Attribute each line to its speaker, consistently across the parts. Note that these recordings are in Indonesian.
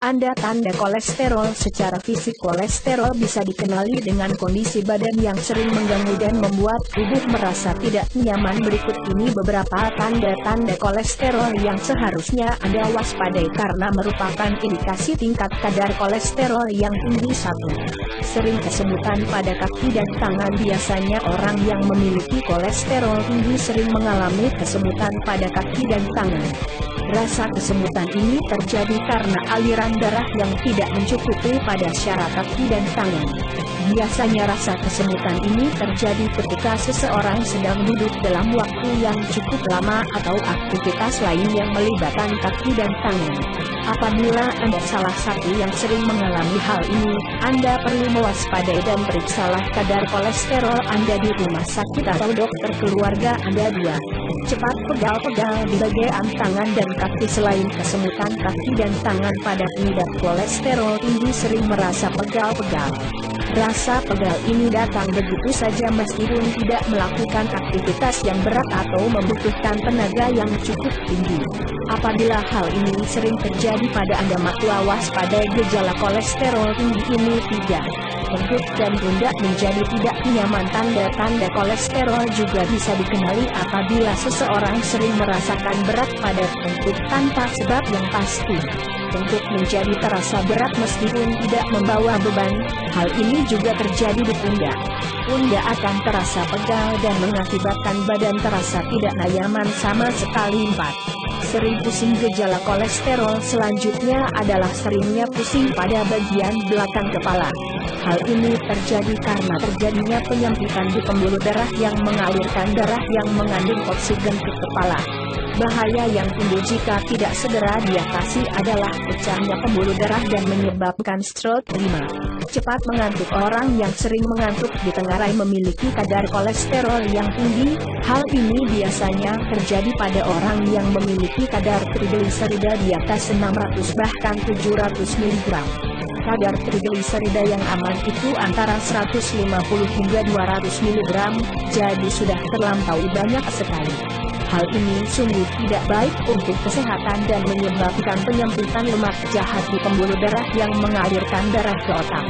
Speaker 1: Tanda kolesterol. Secara fisik, kolesterol bisa dikenali dengan kondisi badan yang sering mengganggu dan membuat tubuh merasa tidak nyaman. Berikut ini beberapa tanda-tanda kolesterol yang seharusnya Anda waspadai karena merupakan indikasi tingkat kadar kolesterol yang tinggi. 1. Sering kesemutan pada kaki dan tangan. Biasanya orang yang memiliki kolesterol tinggi sering mengalami kesemutan pada kaki dan tangan. Rasa kesemutan ini terjadi karena aliran darah yang tidak mencukupi pada syaraf kaki dan tangan. Biasanya rasa kesemutan ini terjadi ketika seseorang sedang duduk dalam waktu yang cukup lama atau aktivitas lain yang melibatkan kaki dan tangan. Apabila Anda salah satu yang sering mengalami hal ini, Anda perlu mewaspadai dan periksalah kadar kolesterol Anda di rumah sakit atau dokter keluarga Anda. 2. Cepat pegal-pegal di bagian tangan dan kaki. Selain kesemutan kaki dan tangan pada pengidap kolesterol tinggi sering merasa pegal-pegal. Rasa pegal ini datang begitu saja meskipun tidak melakukan aktivitas yang berat atau membutuhkan tenaga yang cukup tinggi. Apabila hal ini sering terjadi pada Anda, maka waspadai gejala kolesterol tinggi ini. 3. Perut dan pundak menjadi tidak nyaman. Tanda-tanda kolesterol juga bisa dikenali apabila seseorang sering merasakan berat pada perut tanpa sebab yang pasti. Perut menjadi terasa berat meskipun tidak membawa beban. Hal ini juga terjadi di pundak. Pundak akan terasa pegal dan mengakibatkan badan terasa tidak nyaman sama sekali. 4. Sering pusing. Gejala kolesterol selanjutnya adalah seringnya pusing pada bagian belakang kepala. Hal ini terjadi karena terjadinya penyempitan di pembuluh darah yang mengalirkan darah yang mengandung oksigen ke kepala. Bahaya yang timbul jika tidak segera diatasi adalah pecahnya pembuluh darah dan menyebabkan stroke. 5. Cepat mengantuk. Orang yang sering mengantuk ditengarai memiliki kadar kolesterol yang tinggi. Hal ini biasanya terjadi pada orang yang memiliki kadar trigliserida di atas 600 bahkan 700 mg. Kadar trigliserida yang aman itu antara 150 hingga 200 mg, jadi sudah terlampaui banyak sekali. Hal ini sungguh tidak baik untuk kesehatan dan menyebabkan penyempitan lemak jahat di pembuluh darah yang mengalirkan darah ke otak.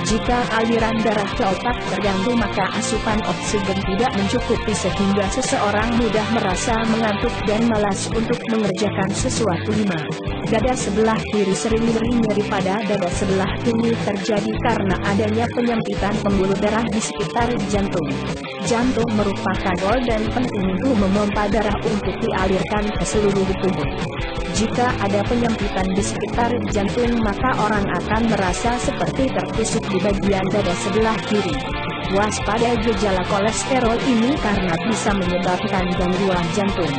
Speaker 1: Jika aliran darah ke otak terganggu, maka asupan oksigen tidak mencukupi sehingga seseorang mudah merasa mengantuk dan malas untuk mengerjakan sesuatu. 5. Dada sebelah kiri. Sering nyeri pada dada sebelah kiri terjadi karena adanya penyempitan pembuluh darah di sekitar jantung. Jantung merupakan organ penting untuk memompa darah untuk dialirkan ke seluruh tubuh. Jika ada penyempitan di sekitar jantung, maka orang akan merasa seperti tertusuk di bagian dada sebelah kiri. Waspadai gejala kolesterol ini karena bisa menyebabkan gangguan jantung.